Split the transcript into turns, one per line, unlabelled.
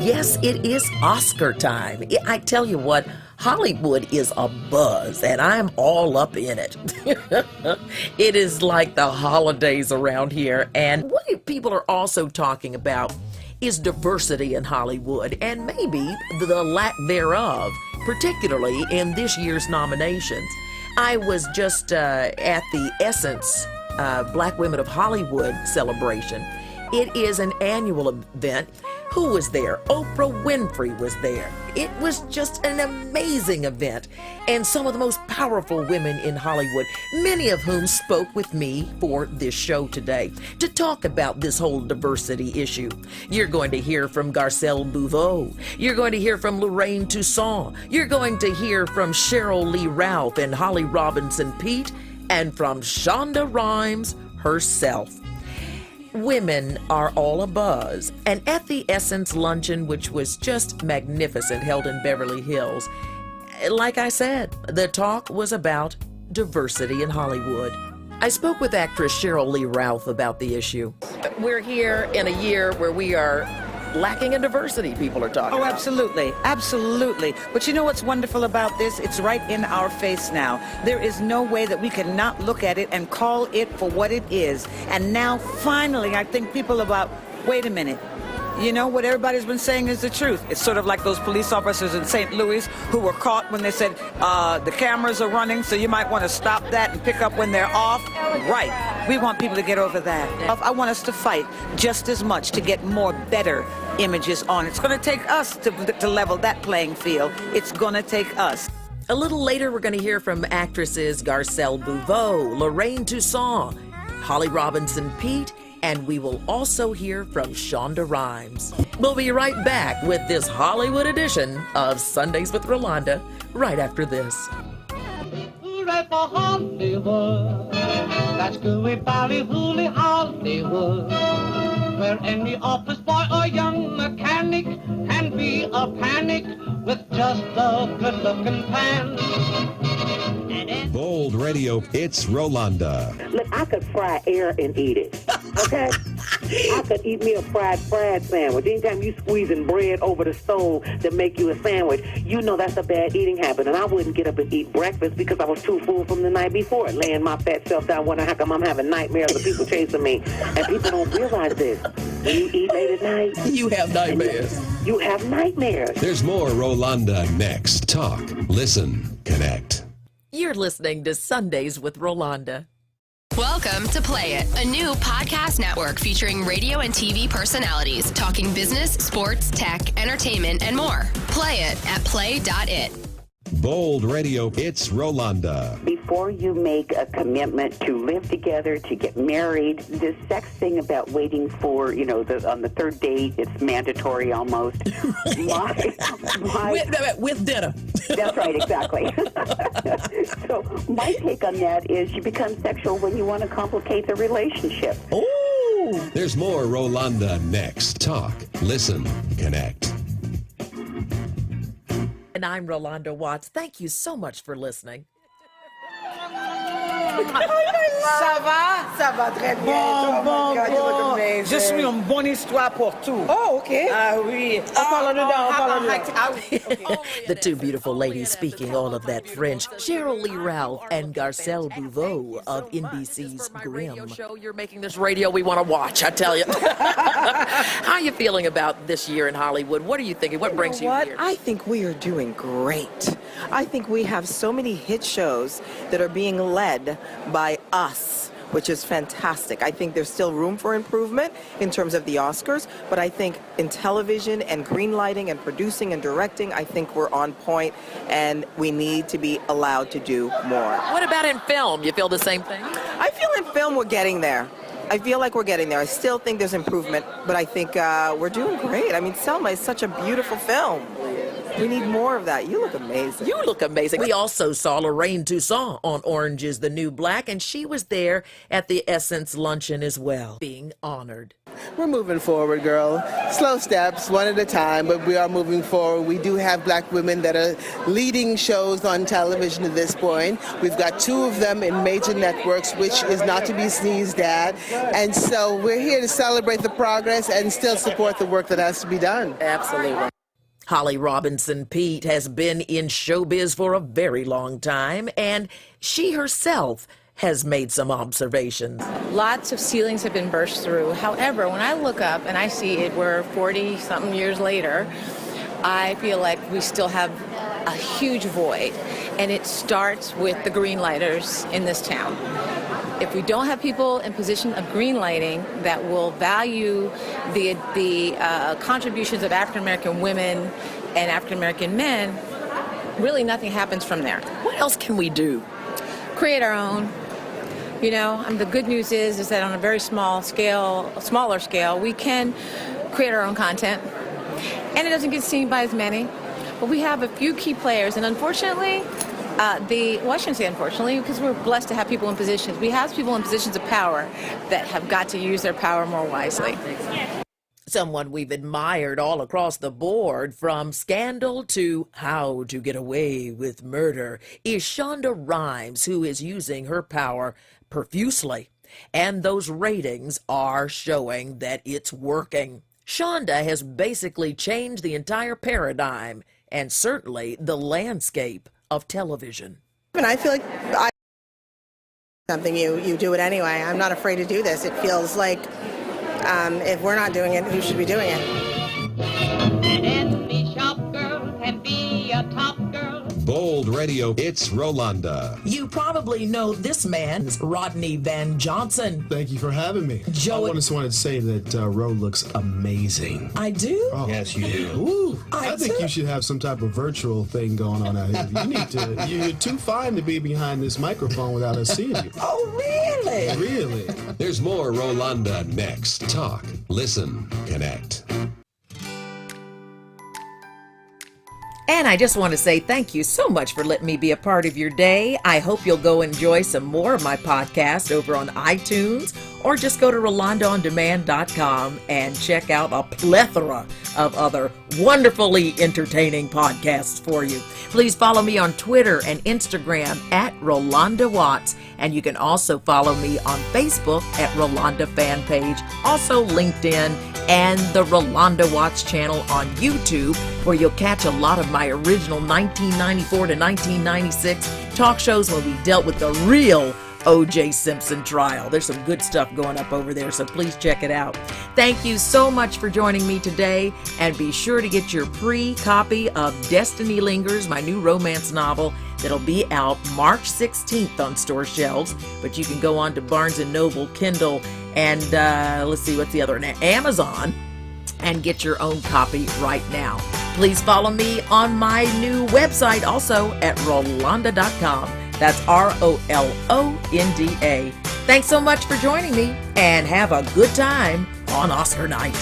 Yes, it is Oscar time. I tell you what, Hollywood is a buzz, and I'm all up in it. It is like the holidays around here, and what people are also talking about is diversity in Hollywood, and maybe the lack thereof, particularly in this year's nominations. I was just at the Essence Black Women of Hollywood celebration. It is an annual event. Who was there? Oprah Winfrey was there. It was just an amazing event. And some of the most powerful women in Hollywood, many of whom spoke with me for this show today to talk about this whole diversity issue. You're going to hear from Garcelle Beauvais. You're going to hear from Lorraine Toussaint. You're going to hear from Cheryl Lee Ralph and Holly Robinson Peete, and from Shonda Rhimes herself. Women are all abuzz, and at the Essence luncheon, which was just magnificent, held in Beverly Hills, like I said, the talk was about diversity in Hollywood. I spoke with actress Cheryl Lee Ralph about the issue. We're here in a year where we are lacking in diversity, people are talking about.
Absolutely. Absolutely. But you know what's wonderful about this? It's right in our face now. There is no way that we can not look at it and call it for what it is. And now, finally, I think people about, wait a minute. You know, what everybody's been saying is the truth. It's sort of like those police officers in St. Louis who were caught when they said, the cameras are running, so you might want to stop that and pick up when they're off. Right. We want people to get over that. I want us to fight just as much to get more better images on. It's going to take us to level that playing field. It's going to take us.
A little later, we're going to hear from actresses Garcelle Beauvais, Lorraine Toussaint, Holly Robinson Peete, and we will also hear from Shonda Rhimes. We'll be right back with this Hollywood edition of Sundays with Rolonda right after this.
Hooray for Hollywood, that's gooey valley hooly Hollywood, where any office boy or young mechanic can be a panic with just a good-looking plan.
Bold Radio, it's Rolonda.
Look, I could fry air and eat it, okay? I could eat me a fried sandwich. Anytime you squeezing bread over the stove to make you a sandwich, you know that's a bad eating habit. And I wouldn't get up and eat breakfast because I was too full from the night before, laying my fat self down, wondering how come I'm having nightmares of people chasing me. And people don't realize this. When you eat late at night,
You have nightmares.
you have nightmares.
There's more Rolonda next. Talk, listen, connect.
You're listening to Sundays with Rolonda.
Welcome to Play It, a new podcast network featuring radio and TV personalities talking business, sports, tech, entertainment, and more. Play it at play.it.
Bold Radio, it's Rolonda.
Before you make a commitment to live together, to get married, this sex thing about waiting for, on the third date, it's mandatory almost.
With dinner.
That's right, exactly. So my take on that is you become sexual when you want to complicate the relationship.
Ooh.
There's more Rolonda next. Talk, listen, connect.
And I'm Rolonda Watts. Thank you so much for listening.
Ça va?
Ça va très bien.
Bon,
Oh my God, you look
bon.
amazing.
Je suis une bonne histoire pour tout.
Oh, OK.
Ah oui.
On parle dedans, on parle dedans.
The two beautiful ladies speaking all of that French, Cheryl Lee Ralph and Garcelle Beauvais of NBC's Grimm. Show you're making this radio we want to watch, I tell you. How are you feeling about this year in Hollywood? What are you thinking? What brings you here?
I think we are doing great. I think we have so many hit shows that are being led by us, which is fantastic. I think there's still room for improvement in terms of the Oscars, but I think in television and greenlighting and producing and directing, I think we're on point, and we need to be allowed to do more.
What about in film? You feel the same thing?
I feel in film we're getting there. I feel like we're getting there. I still think there's improvement, but I think we're doing great. I mean, Selma is such a beautiful film. We need more of that. You look amazing.
You look amazing. We also saw Lorraine Toussaint on Orange is the New Black, and she was there at the Essence luncheon as well, being honored.
We're moving forward, girl. Slow steps, one at a time, but we are moving forward. We do have black women that are leading shows on television at this point. We've got 2 of them in major networks, which is not to be sneezed at. And so we're here to celebrate the progress and still support the work that has to be done.
Absolutely. Holly Robinson Peete has been in showbiz for a very long time, and she herself has made some observations.
Lots of ceilings have been burst through. However, when I look up and I see it, we're 40-something years later, I feel like we still have a huge void, and it starts with the greenlighters in this town. If we don't have people in position of greenlighting that will value the contributions of African American women and African American men, really nothing happens from there.
What else can we do?
Create our own. You know, the good news is that on a very smaller scale, we can create our own content, and it doesn't get seen by as many. But we have a few key players, and unfortunately, I shouldn't say unfortunately, because we're blessed to have people in positions. We have people in positions of power that have got to use their power more wisely.
Someone we've admired all across the board, from Scandal to How to Get Away with Murder, is Shonda Rhimes, who is using her power profusely. And those ratings are showing that it's working. Shonda has basically changed the entire paradigm and certainly the landscape of television.
And I feel like something you do it anyway. I'm not afraid to do this. It feels like if we're not doing it, who should be doing it?
An envy shop girl can be a top girl.
Bold Radio, it's Rolonda.
You probably know this man, Rodney Van Johnson.
Thank you for having me.
Joe,
I just wanted to say that Ro looks amazing.
I do?
Oh.
Yes, you do.
Ooh,
I
I think
do.
you should have some type of virtual thing going on out here. You need to. You're too fine to be behind this microphone without us seeing you.
Oh, really?
Really?
There's more Rolonda next. Talk, listen, connect.
And I just want to say thank you so much for letting me be a part of your day. I hope you'll go enjoy some more of my podcast over on iTunes, or just go to RolondaOnDemand.com and check out a plethora of other wonderfully entertaining podcasts for you. Please follow me on Twitter and Instagram at Rolonda Watts, and you can also follow me on Facebook at Rolonda Fan Page, also LinkedIn, and the Rolonda Watts channel on YouTube, where you'll catch a lot of my original 1994 to 1996 talk shows when we dealt with the real O.J. Simpson trial. There's some good stuff going up over there, so please check it out. Thank you so much for joining me today, and be sure to get your pre-copy of Destiny Lingers, my new romance novel that'll be out March 16th on store shelves, but you can go on to Barnes & Noble, Kindle, and let's see, what's the other one? Amazon, and get your own copy right now. Please follow me on my new website also at Rolonda.com. That's ROLONDA. Thanks so much for joining me, and have a good time on Oscar night.